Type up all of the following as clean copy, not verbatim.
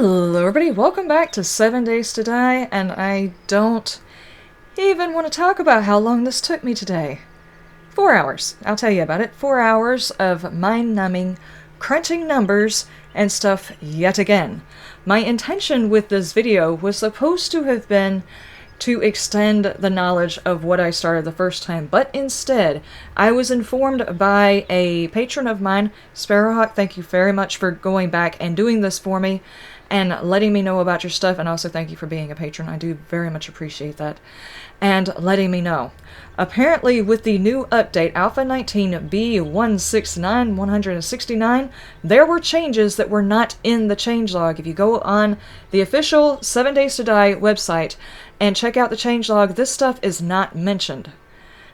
Hello everybody, welcome back to 7 Days to Die, and I don't even want to talk about how long this took me today. 4 hours. I'll tell you about it. 4 hours of mind-numbing, crunching numbers and stuff yet again. My intention with this video was supposed to have been to extend the knowledge of what I started the first time, but instead, I was informed by a patron of mine, Sparrowhawk. Thank you very much for going back and doing this for me and letting me know about your stuff, and also thank you for being a patron. I do very much appreciate that. And letting me know. Apparently, with the new update, Alpha 19B169169, there were changes that were not in the changelog. If you go on the official 7 Days to Die website and check out the changelog, this stuff is not mentioned.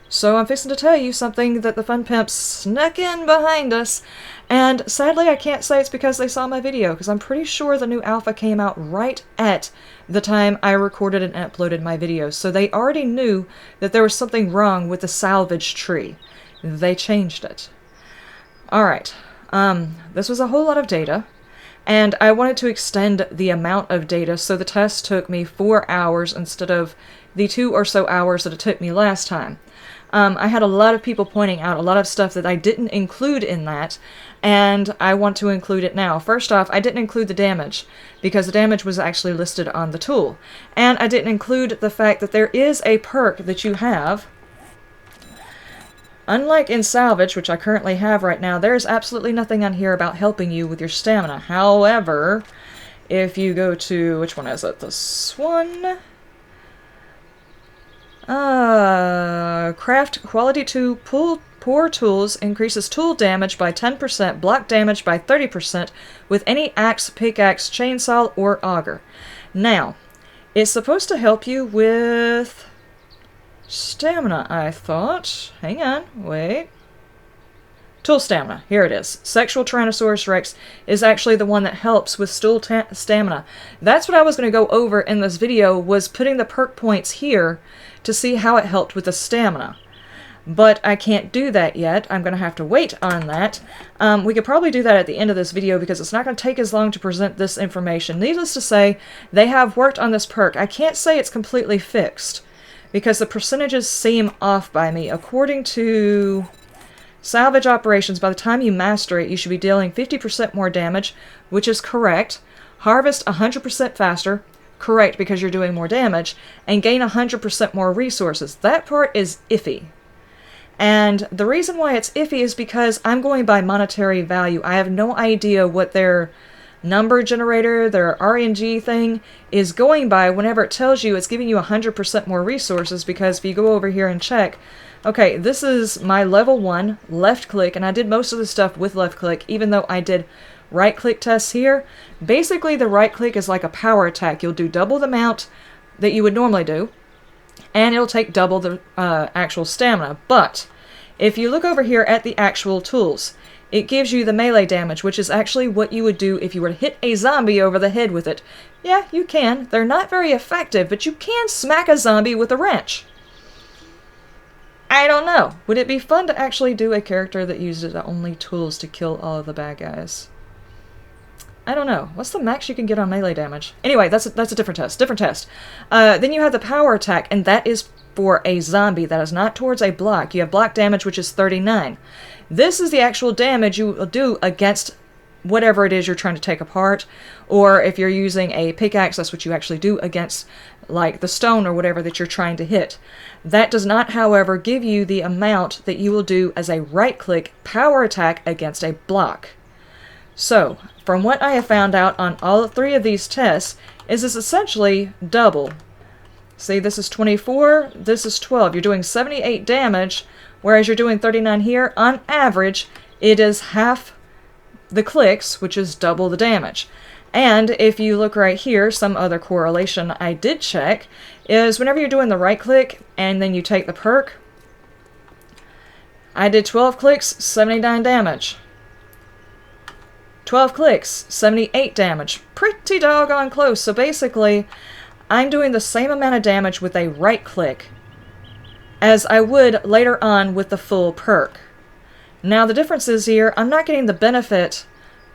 So I'm fixing to tell you something that the fun pimps snuck in behind us, and sadly I can't say it's because they saw my video, because I'm pretty sure the new alpha came out right at the time I recorded and uploaded my videos, so they already knew that there was something wrong with the salvage tree. They changed it. Alright, this was a whole lot of data, and I wanted to extend the amount of data, so the test took me 4 hours instead of the 2 or so hours that it took me last time. I had a lot of people pointing out a lot of stuff that I didn't include in that, and I want to include it now. First off, I didn't include the damage, because the damage was actually listed on the tool. And I didn't include the fact that there is a perk that you have. Unlike in Salvage, which I currently have right now, there's absolutely nothing on here about helping you with your stamina. However, if you go to, which one is it? This one? Craft quality 2 poor tools increases tool damage by 10%, block damage by 30% with any axe, pickaxe, chainsaw, or auger. Now, it's supposed to help you with stamina, I thought. Hang on, wait. Tool stamina, here it is. Sexual Tyrannosaurus Rex is actually the one that helps with stool stamina. That's what I was going to go over in this video, was putting the perk points here to see how it helped with the stamina. But I can't do that yet. I'm going to have to wait on that. We could probably do that at the end of this video, because it's not going to take as long to present this information. Needless to say, they have worked on this perk. I can't say it's completely fixed, because the percentages seem off by me. According to Salvage Operations, by the time you master it, you should be dealing 50% more damage, which is correct. Harvest 100% faster, correct, because you're doing more damage, and gain 100% more resources. That part is iffy. And the reason why it's iffy is because I'm going by monetary value. I have no idea what their number generator, their RNG thing, is going by whenever it tells you it's giving you 100% more resources, because if you go over here and check, okay, this is my level 1, left click, and I did most of the stuff with left click, even though I did right click tests here. Basically, the right click is like a power attack. You'll do double the amount that you would normally do, and it'll take double the actual stamina. But if you look over here at the actual tools, it gives you the melee damage, which is actually what you would do if you were to hit a zombie over the head with it. Yeah, you can. They're not very effective, but you can smack a zombie with a wrench. I don't know. Would it be fun to actually do a character that uses only tools to kill all of the bad guys? I don't know. What's the max you can get on melee damage? Anyway, that's a different test. Different test. Then you have the power attack, and that is for a zombie. That is not towards a block. You have block damage, which is 39. This is the actual damage you will do against whatever it is you're trying to take apart. Or if you're using a pickaxe, that's what you actually do against, like, the stone or whatever that you're trying to hit. That does not, however, give you the amount that you will do as a right-click power attack against a block. So, from what I have found out on all 3 of these tests, is it's essentially double. See, this is 24, this is 12. You're doing 78 damage, whereas you're doing 39 here. On average, it is half the clicks, which is double the damage. And if you look right here, some other correlation I did check is whenever you're doing the right click and then you take the perk, I did 12 clicks, 79 damage. 12 clicks, 78 damage. Pretty doggone close. So basically, I'm doing the same amount of damage with a right click as I would later on with the full perk. Now the difference is here, I'm not getting the benefit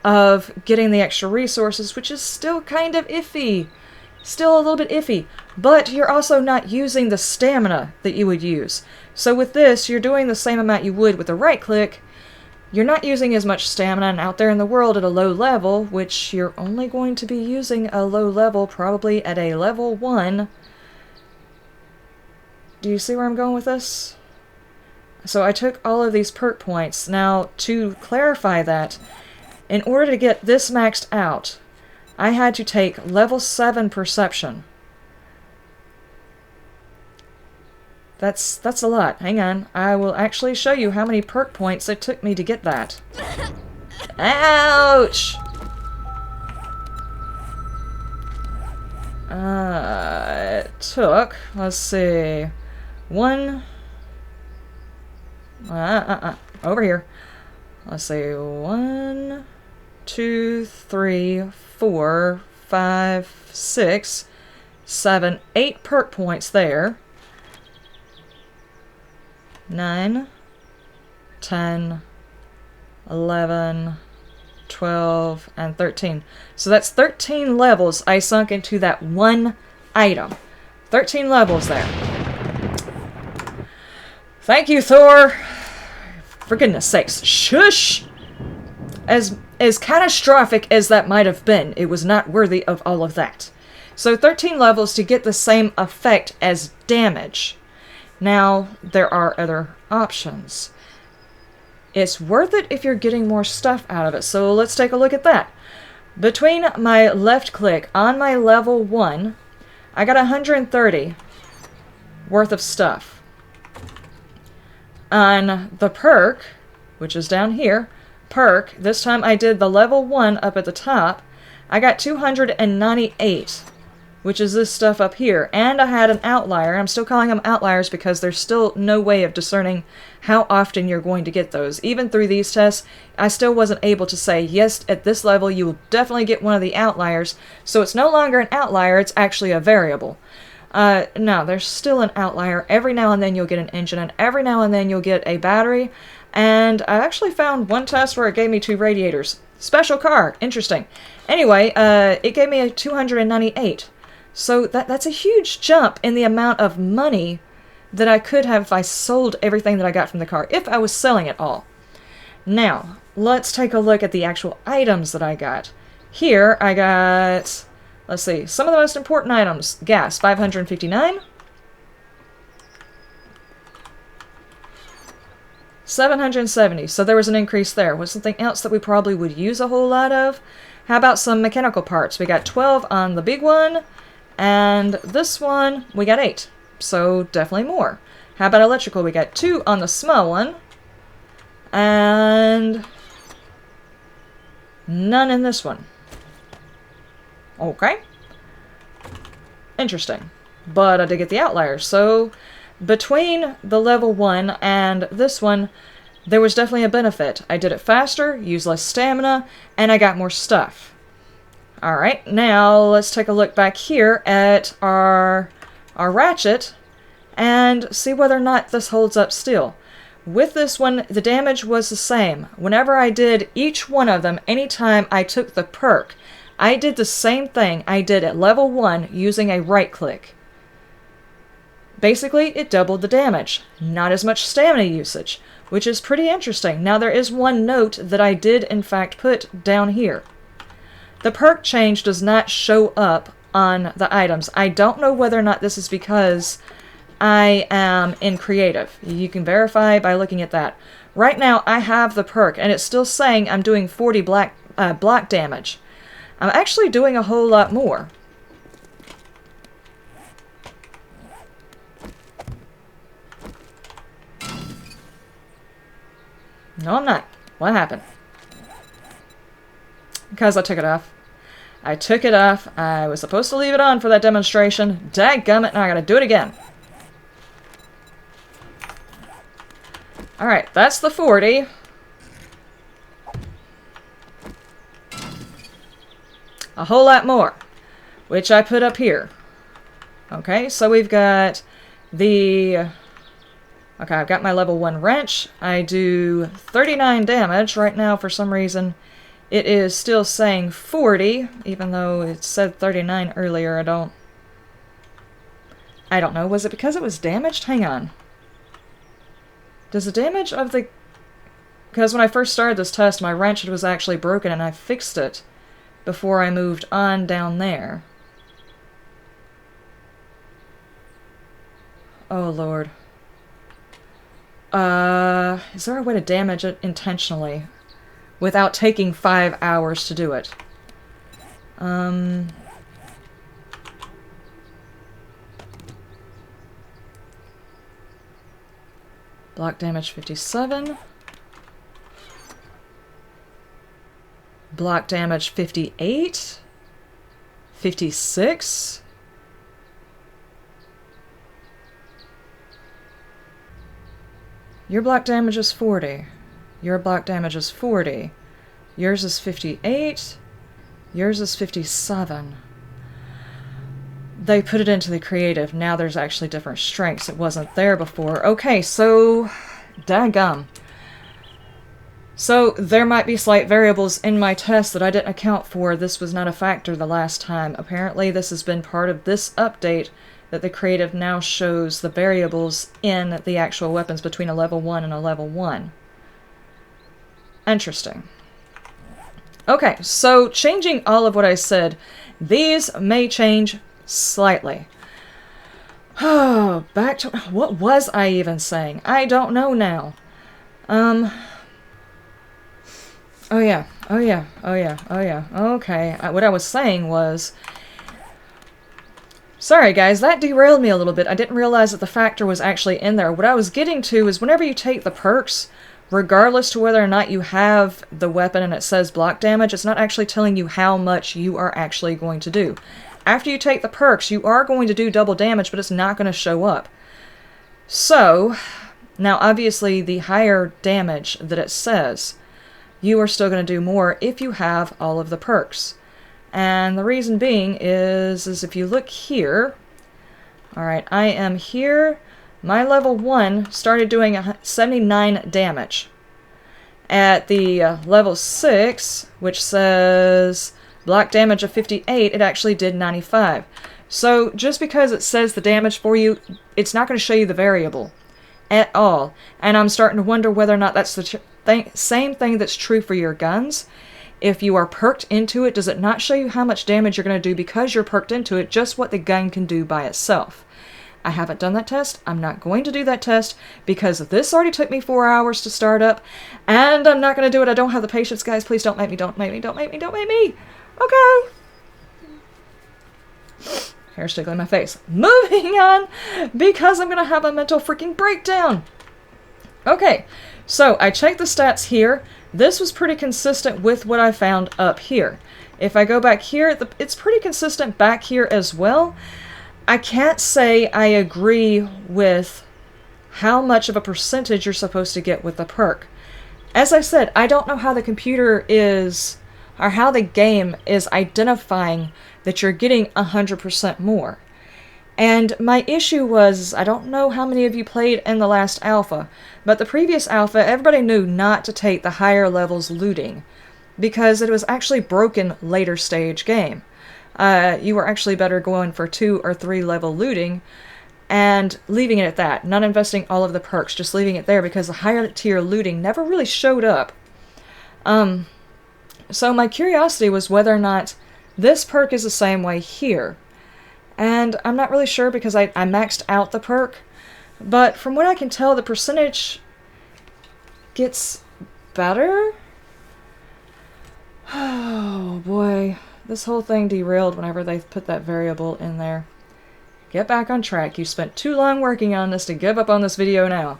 of getting the extra resources, which is still kind of iffy. Still a little bit iffy. But you're also not using the stamina that you would use. So with this, you're doing the same amount you would with a right click. You're not using as much stamina, and out there in the world at a low level, which you're only going to be using a low level probably at a level 1. Do you see where I'm going with this? So I took all of these perk points. Now, to clarify that, in order to get this maxed out, I had to take level 7 perception. That's a lot. Hang on. I will actually show you how many perk points it took me to get that. Ouch! It took, let's see, over here. Let's see, 1, 2, 3, 4, 5, 6, 7, 8 perk points there. 9, 10, 11, 12, and 13. So that's 13 levels I sunk into that one item. 13 levels there. Thank you, Thor. For goodness sakes, shush! As catastrophic as that might have been, it was not worthy of all of that. So 13 levels to get the same effect as damage. Now, there are other options. It's worth it if you're getting more stuff out of it, so let's take a look at that. Between my left click on my level 1, I got 130 worth of stuff. On the perk, which is down here, perk, this time I did the level 1 up at the top, I got 298. Which is this stuff up here. And I had an outlier. I'm still calling them outliers because there's still no way of discerning how often you're going to get those. Even through these tests, I still wasn't able to say, yes, at this level you will definitely get one of the outliers. So it's no longer an outlier, it's actually a variable. No, there's still an outlier. Every now and then you'll get an engine, and every now and then you'll get a battery. And I actually found one test where it gave me 2 radiators. Special car. Interesting. Anyway, it gave me a 298. So that's a huge jump in the amount of money that I could have if I sold everything that I got from the car, if I was selling it all. Now, let's take a look at the actual items that I got. Here, I got, let's see, some of the most important items. Gas, 559. 770, so there was an increase there. What's something else that we probably would use a whole lot of? How about some mechanical parts? We got 12 on the big one. And this one, we got 8. So definitely more. How about electrical? We got 2 on the small one. And none in this one. Okay. Interesting. But I did get the outliers. So between the level 1 and this one, there was definitely a benefit. I did it faster, used less stamina, and I got more stuff. Alright, now let's take a look back here at our ratchet and see whether or not this holds up still. With this one, the damage was the same. Whenever I did each one of them, anytime I took the perk, I did the same thing I did at level 1 using a right click. Basically, it doubled the damage. Not as much stamina usage, which is pretty interesting. Now, there is one note that I did in fact put down here. The perk change does not show up on the items. I don't know whether or not this is because I am in creative. You can verify by looking at that. Right now, I have the perk, and it's still saying I'm doing 40 block damage. I'm actually doing a whole lot more. No, I'm not. What happened? Because I took it off. I took it off. I was supposed to leave it on for that demonstration. Dadgummit, now I gotta do it again. Alright, that's the 40. A whole lot more, which I put up here. Okay, so we've got the... Okay, I've got my level 1 wrench. I do 39 damage. Right now, for some reason, it is still saying 40, even though it said 39 earlier. I don't know. Was it because it was damaged? Hang on. Does the damage of the... Because when I first started this test, my wrench was actually broken and I fixed it before I moved on down there. Oh, Lord. Is there a way to damage it intentionally without taking 5 hours to do it? Block damage 57. Block damage 58. 56. Your block damage is 40. Your block damage is 40. Yours is 58. Yours is 57. They put it into the creative. Now there's actually different strengths. It wasn't there before. Okay, so... Daggum. So there might be slight variables in my test that I didn't account for. This was not a factor the last time. Apparently this has been part of this update, that the creative now shows the variables in the actual weapons between a level 1 and a level 1. Interesting. Okay, so changing all of what I said, these may change slightly. Oh, back to... What was I even saying? I don't know now. Okay. What I was saying was... Sorry guys, that derailed me a little bit. I didn't realize that the factor was actually in there. What I was getting to is whenever you take the perks, regardless to whether or not you have the weapon and it says block damage, it's not actually telling you how much you are actually going to do. After you take the perks, you are going to do double damage, but it's not going to show up. So, now obviously the higher damage that it says, you are still going to do more if you have all of the perks. And the reason being is if you look here, alright, I am here, my level 1 started doing 79 damage. At the level 6, which says block damage of 58, it actually did 95. So just because it says the damage for you, it's not going to show you the variable at all. And I'm starting to wonder whether or not that's the same thing that's true for your guns. If you are perked into it, does it not show you how much damage you're going to do because you're perked into it, just what the gun can do by itself? I haven't done that test. I'm not going to do that test because this already took me 4 hours to start up, and I'm not going to do it. I don't have the patience, guys. Please don't make me, don't make me, don't make me, don't make me. Okay. Hair sticking in my face. Moving on, because I'm going to have a mental freaking breakdown. Okay, so I checked the stats here. This was pretty consistent with what I found up here. If I go back here, it's pretty consistent back here as well. I can't say I agree with how much of a percentage you're supposed to get with the perk. As I said, I don't know how the computer is, or how the game is identifying that you're getting 100% more. And my issue was, I don't know how many of you played in the last alpha, but the previous alpha, everybody knew not to take the higher levels looting, because it was actually broken later stage game. You were actually better going for 2 or 3 level looting, and leaving it at that, not investing all of the perks, just leaving it there, because the higher tier looting never really showed up. So my curiosity was whether or not this perk is the same way here. And I'm not really sure because I maxed out the perk, but from what I can tell, the percentage gets better. Oh boy, this whole thing derailed whenever they put that variable in there. Get back on track. You spent too long working on this to give up on this video now.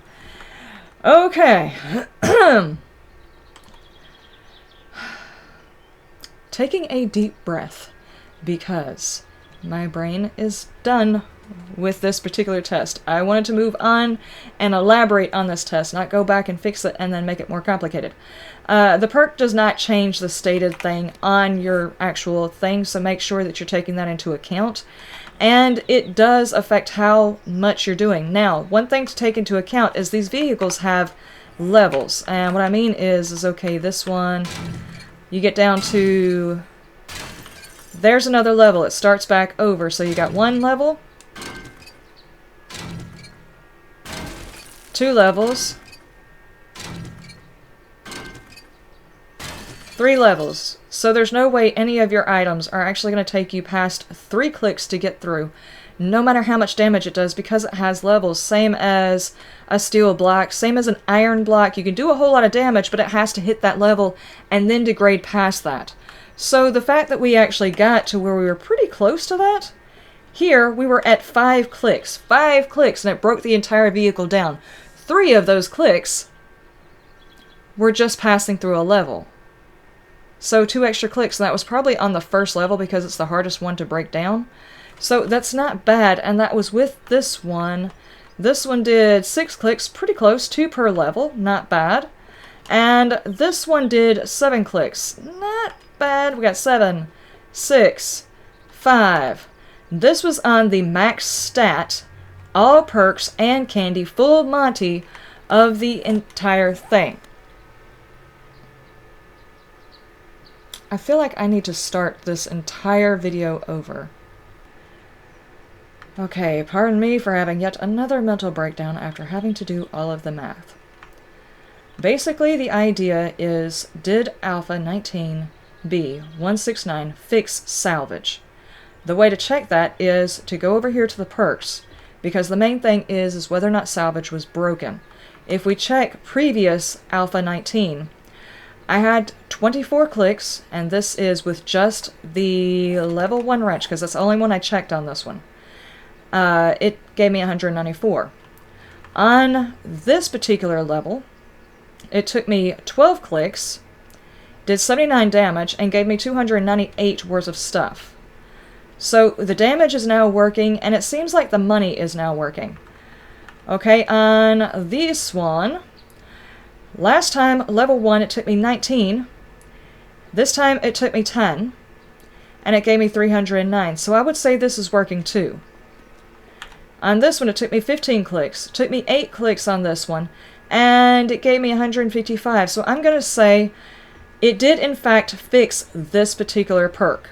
Okay. Taking a deep breath, because my brain is done with this particular test. I wanted to move on and elaborate on this test, not go back and fix it and then make it more complicated. The perk does not change the stated thing on your actual thing, so make sure that you're taking that into account. And it does affect how much you're doing. Now, one thing to take into account is these vehicles have levels. And what I mean is okay, this one, You get down to... There's another level. It starts back over. So you got 1 level. 2 levels. 3 levels. So there's no way any of your items are actually going to take you past 3 clicks to get through. No matter how much damage it does, because it has levels. Same as a steel block, same as an iron block. You can do a whole lot of damage, but it has to hit that level and then degrade past that. So the fact that we actually got to where we were pretty close to that, here we were at 5 clicks. 5 clicks, and it broke the entire vehicle down. 3 of those clicks were just passing through a level. So 2 extra clicks, and that was probably on the first level because it's the hardest one to break down. So that's not bad, and that was with this one. This one did 6 clicks, pretty close, 2 per level, not bad. And this one did 7 clicks, not bad. We got 7, 6, 5. This was on the max stat, all perks and candy, full Monty of the entire thing. I feel like I need to start this entire video over. Okay, pardon me for having yet another mental breakdown after having to do all of the math. Basically, the idea is, did Alpha 19B169 fix salvage? The way to check that is to go over here to the perks, because the main thing is whether or not salvage was broken. If we check previous Alpha 19, I had 24 clicks, and this is with just the level 1 wrench, because that's the only one I checked on this one. It gave me 194. On this particular level, it took me 12 clicks, did 79 damage, and gave me 298 worth of stuff. So the damage is now working, and it seems like the money is now working. Okay, on this one, last time, level 1, it took me 19. This time, it took me 10, and it gave me 309. So I would say this is working too. On this one, it took me 15 clicks. It took me 8 clicks on this one, and it gave me 155. So I'm going to say it did, in fact, fix this particular perk.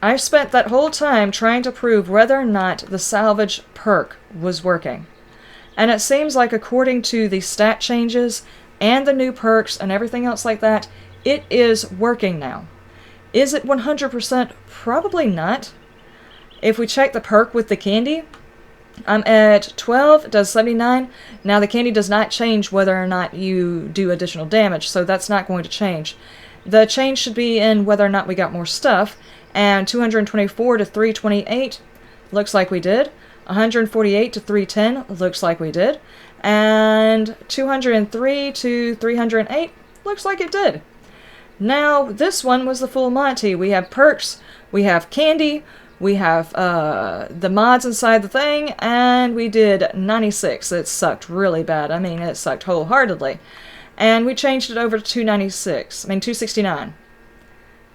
I spent that whole time trying to prove whether or not the salvage perk was working. And it seems like, according to the stat changes and the new perks and everything else like that, it is working now. Is it 100%? Probably not. If we check the perk with the candy, I'm at 12, it does 79. Now the candy does not change whether or not you do additional damage, so that's not going to change. The change should be in whether or not we got more stuff, and 224 to 328 looks like we did. 148 to 310 looks like we did. And 203 to 308 looks like it did. Now, this one was the full Monty. We have perks, we have candy, we have the mods inside the thing, and we did 96. It sucked really bad. I mean, it sucked wholeheartedly. And we changed it over to 269.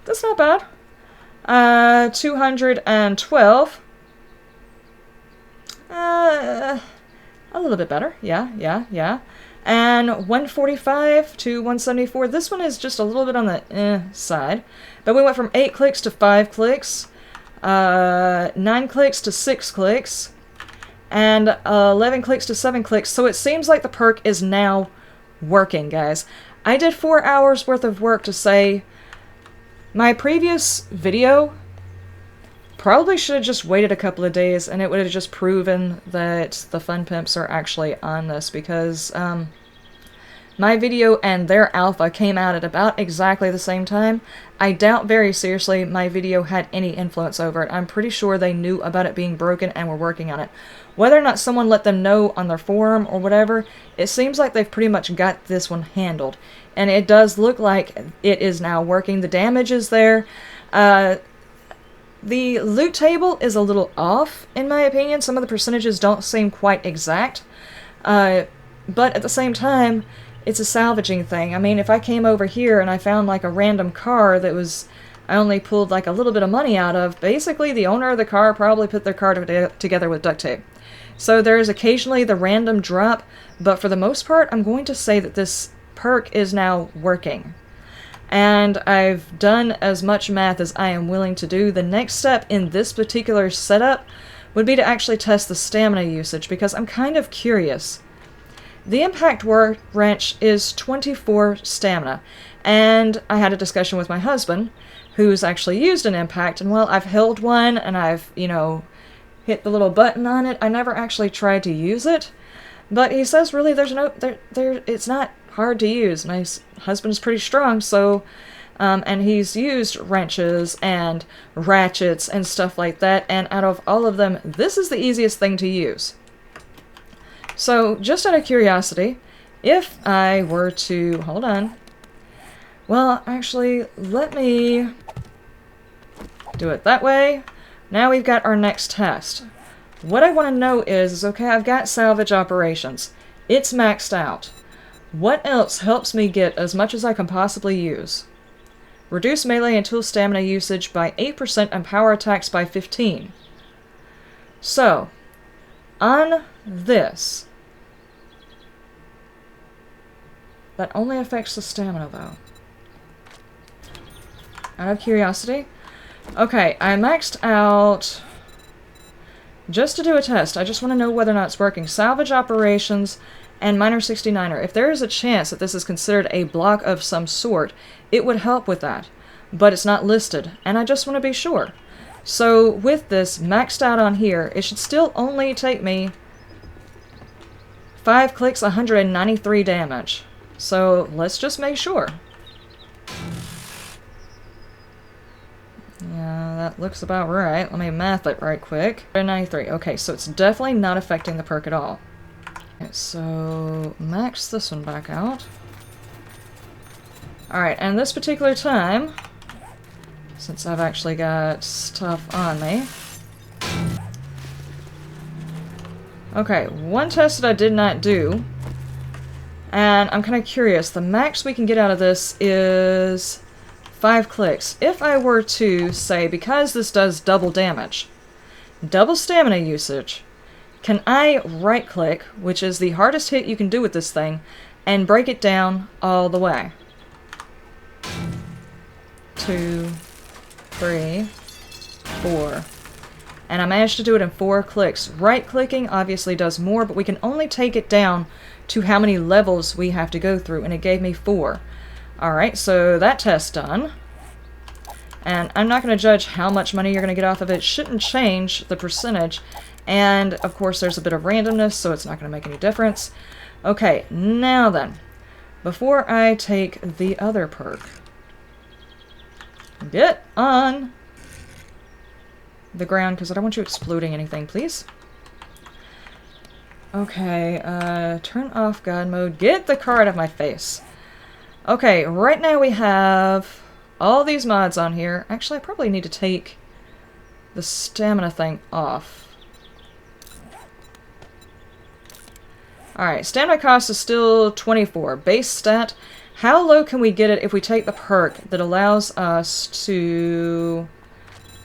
That's not bad. 212. A little bit better. Yeah. And 145 to 174. This one is just a little bit on the side. But we went from 8 clicks to 5 clicks. 9 clicks to 6 clicks. And 11 clicks to 7 clicks. So it seems like the perk is now working, guys. I did 4 hours worth of work to say my previous video probably should have just waited a couple of days, and it would have just proven that the Fun Pimps are actually on this, because my video and their alpha came out at about exactly the same time. I doubt very seriously my video had any influence over it. I'm pretty sure they knew about it being broken and were working on it. Whether or not someone let them know on their forum or whatever, it seems like they've pretty much got this one handled. And it does look like it is now working. The damage is there. The loot table is a little off, in my opinion. Some of the percentages don't seem quite exact. But at the same time, it's a salvaging thing. I mean, if I came over here and I found like a random car that was, I only pulled like a little bit of money out of, basically the owner of the car probably put their car together with duct tape. So there's occasionally the random drop, but for the most part, I'm going to say that this perk is now working. and I've done as much math as I am willing to do. The next step in this particular setup would be to actually test the stamina usage, because I'm kind of curious. The impact wrench is 24 stamina, and I had a discussion with my husband, who's actually used an impact, and well, I've held one, and I've, you know, hit the little button on it. I never actually tried to use it, but he says really there's no, it's not hard to use. My husband's pretty strong, so, and he's used wrenches and ratchets and stuff like that, and out of all of them, this is the easiest thing to use. So, just out of curiosity, if I were to, hold on, well, actually, let me do it that way. Now we've got our next test. What I want to know is, okay, I've got salvage operations. It's maxed out. What else helps me get as much as I can possibly use? Reduce melee and tool stamina usage by 8% and power attacks by 15%. So, on this, that only affects the stamina though. Out of curiosity. Okay, I maxed out, just to do a test, I just want to know whether or not it's working. Salvage operations and minor 69er. If there is a chance that this is considered a block of some sort, it would help with that. But it's not listed, and I just want to be sure. So with this maxed out on here, it should still only take me 5 clicks, 193 damage. So let's just make sure. Yeah, that looks about right. Let me math it right quick. 93. Okay, so it's definitely not affecting the perk at all. Okay, so max this one back out. Alright, and this particular time, since I've actually got stuff on me. Okay, one test that I did not do, and I'm kind of curious. The max we can get out of this is 5 clicks. If I were to say, because this does double damage, double stamina usage, can I right-click, which is the hardest hit you can do with this thing, and break it down all the way? 2, 3, 4. And I managed to do it in 4 clicks. Right-clicking obviously does more, but we can only take it down to how many levels we have to go through, and it gave me 4. Alright, so that test's done. And I'm not going to judge how much money you're going to get off of it. It shouldn't change the percentage. And, of course, there's a bit of randomness, so it's not going to make any difference. Okay, now then. Before I take the other perk. Get on the ground, because I don't want you exploding anything, please. Okay, turn off God mode. Get the car out of my face. Okay, right now we have all these mods on here. Actually, I probably need to take the stamina thing off. Alright, stamina cost is still 24. Base stat. How low can we get it if we take the perk that allows us to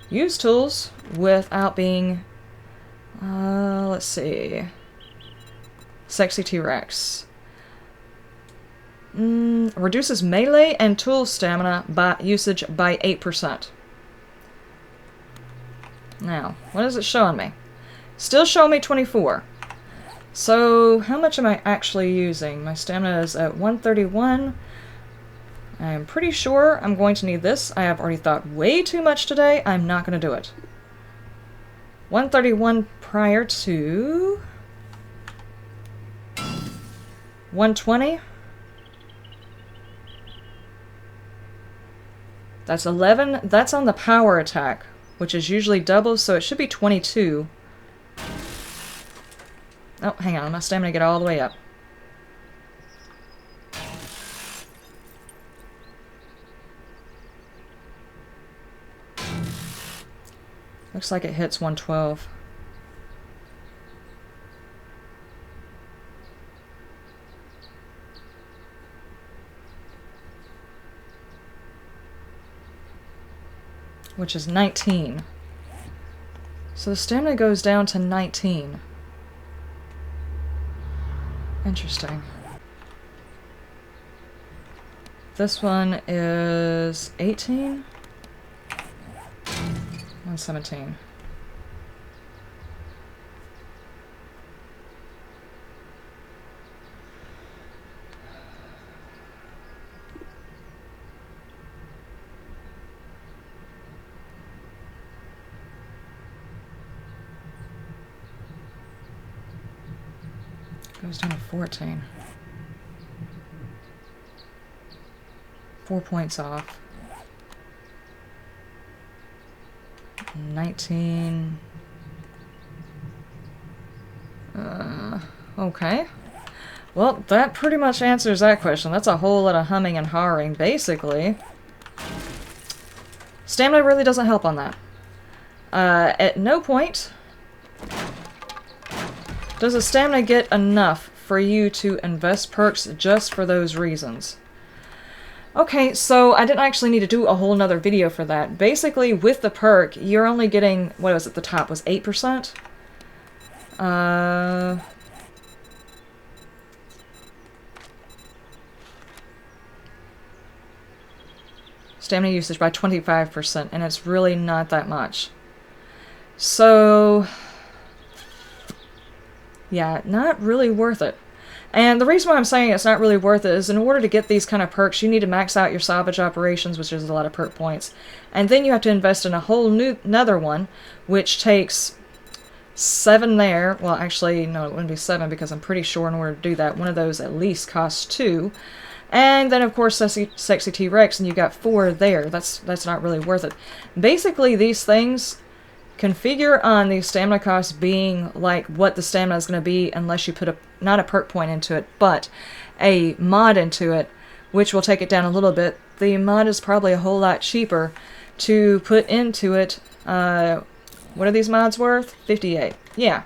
use tools without being, let's see, Sexy T-Rex. Reduces melee and tool stamina by usage by 8%. Now, what is it showing me? Still showing me 24. So, how much am I actually using? My stamina is at 131. I'm pretty sure I'm going to need this. I have already thought way too much today. I'm not going to do it. 131 prior to 120. That's 11. That's on the power attack, which is usually double, so it should be 22. Oh, hang on. My stamina get all the way up. Looks like it hits 112. Which is 19. So the stamina goes down to 19. Interesting. This one is 18? 117. Goes down to 14. 4 points off. 19. Okay. Well, that pretty much answers that question. That's a whole lot of humming and hawing, basically. Stamina really doesn't help on that. At no point does the stamina get enough for you to invest perks just for those reasons. Okay, so I didn't actually need to do a whole nother video for that. Basically, with the perk, you're only getting, what was it, the top was 8%? Stamina usage by 25%, and it's really not that much. So, yeah, not really worth it. And the reason why I'm saying it's not really worth it is in order to get these kind of perks, you need to max out your salvage operations, which is a lot of perk points. And then you have to invest in a whole another one, which takes 7 there. Well, actually, no, it wouldn't be 7 because I'm pretty sure in order to do that, one of those at least costs 2. And then, of course, Sexy T-Rex, and you got 4 there. That's not really worth it. Basically, these things can figure on the stamina cost being like what the stamina is going to be unless you put not a perk point into it, but a mod into it, which will take it down a little bit. The mod is probably a whole lot cheaper to put into it. What are these mods worth? 58. Yeah.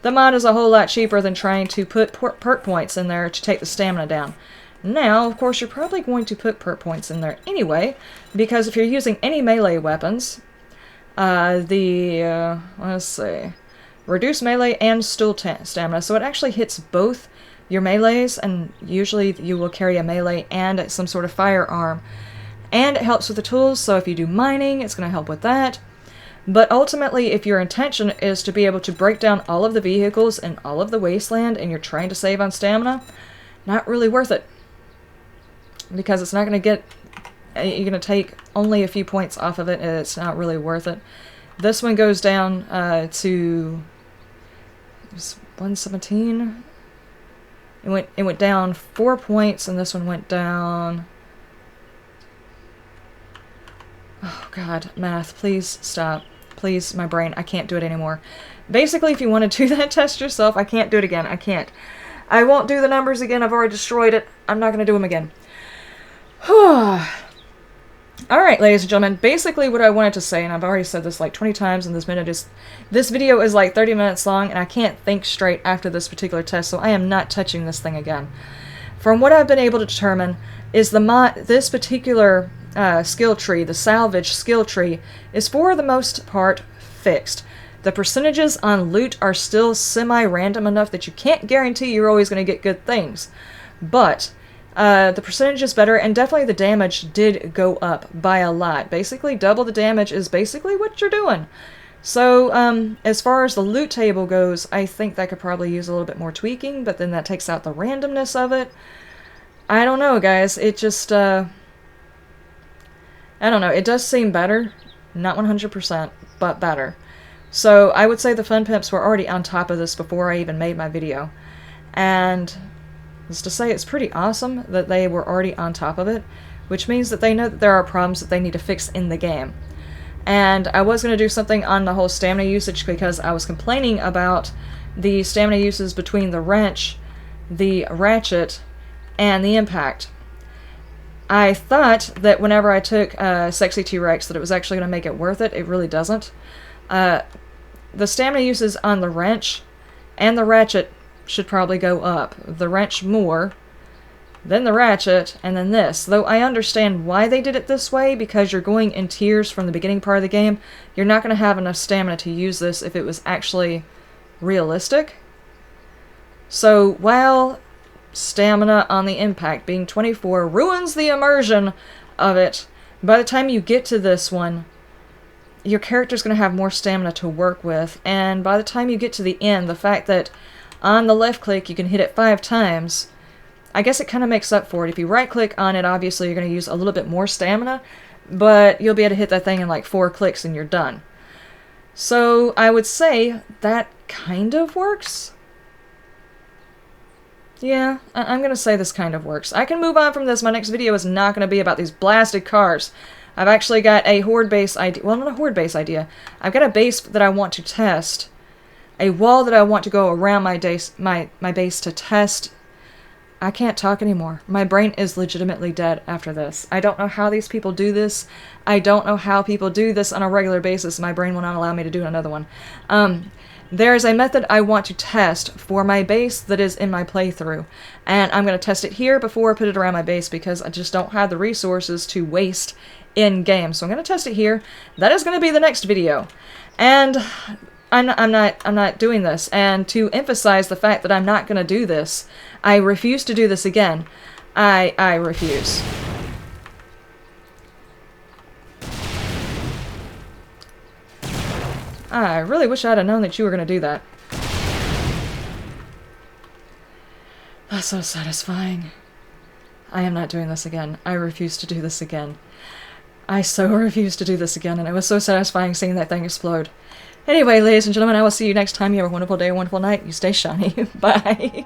The mod is a whole lot cheaper than trying to put perk points in there to take the stamina down. Now, of course, you're probably going to put perk points in there anyway, because if you're using any melee weapons, let's see, reduce melee and stool stamina, so it actually hits both your melees, and usually you will carry a melee and some sort of firearm, and it helps with the tools, so if you do mining, it's going to help with that. But ultimately, if your intention is to be able to break down all of the vehicles in all of the wasteland, and you're trying to save on stamina, not really worth it, because it's not going to get, you're going to take only a few points off of it, and it's not really worth it. This one goes down to 117. It went down 4 points, and this one went down. Oh God, math! Please stop. Please, my brain. I can't do it anymore. Basically, if you want to do that test yourself, I can't do it again. I can't. I won't do the numbers again. I've already destroyed it. I'm not going to do them again. Alright, ladies and gentlemen, basically what I wanted to say, and I've already said this like 20 times in this video is like 30 minutes long, and I can't think straight after this particular test, so I am not touching this thing again. From what I've been able to determine, is this particular skill tree, the salvage skill tree, is for the most part fixed. The percentages on loot are still semi-random enough that you can't guarantee you're always going to get good things. But the percentage is better, and definitely the damage did go up by a lot. Basically, double the damage is basically what you're doing. So, as far as the loot table goes, I think that could probably use a little bit more tweaking, but then that takes out the randomness of it. I don't know, guys. It just, I don't know. It does seem better. Not 100%, but better. So, I would say the Fun Pimps were already on top of this before I even made my video. And is to say it's pretty awesome that they were already on top of it, which means that they know that there are problems that they need to fix in the game. And I was going to do something on the whole stamina usage because I was complaining about the stamina uses between the wrench, the ratchet, and the impact. I thought that whenever I took Sexy T-Rex that it was actually going to make it worth it. It really doesn't. The stamina uses on the wrench and the ratchet should probably go up. The wrench more, then the ratchet, and then this. Though I understand why they did it this way, because you're going in tiers from the beginning part of the game. You're not going to have enough stamina to use this if it was actually realistic. So while stamina on the impact. Being 24 ruins the immersion of it. By the time you get to this one, your character's going to have more stamina to work with, and by the time you get to the end, the fact that on the left click you can hit it 5 times, I guess it kind of makes up for it. If you right click on it, obviously you're going to use a little bit more stamina, but you'll be able to hit that thing in like 4 clicks and you're done. So I would say that kind of works. Yeah, I'm going to say this kind of works. I can move on from this. My next video is not going to be about these blasted cars. I've actually got a horde base idea. Well, not a horde base idea. I've got a base that I want to test. A wall that I want to go around my base to test. I can't talk anymore. My brain is legitimately dead after this. I don't know how these people do this. I don't know how people do this on a regular basis. My brain will not allow me to do another one. There's a method I want to test for my base that is in my playthrough. And I'm going to test it here before I put it around my base because I just don't have the resources to waste in-game. So I'm going to test it here. That is going to be the next video. And I'm not doing this. And to emphasize the fact that I'm not going to do this, I refuse to do this again. I refuse. I really wish I'd have known that you were going to do that. That's so satisfying. I am not doing this again. I refuse to do this again. I so refuse to do this again, and it was so satisfying seeing that thing explode. Anyway, ladies and gentlemen, I will see you next time. You have a wonderful day, a wonderful night. You stay shiny. Bye.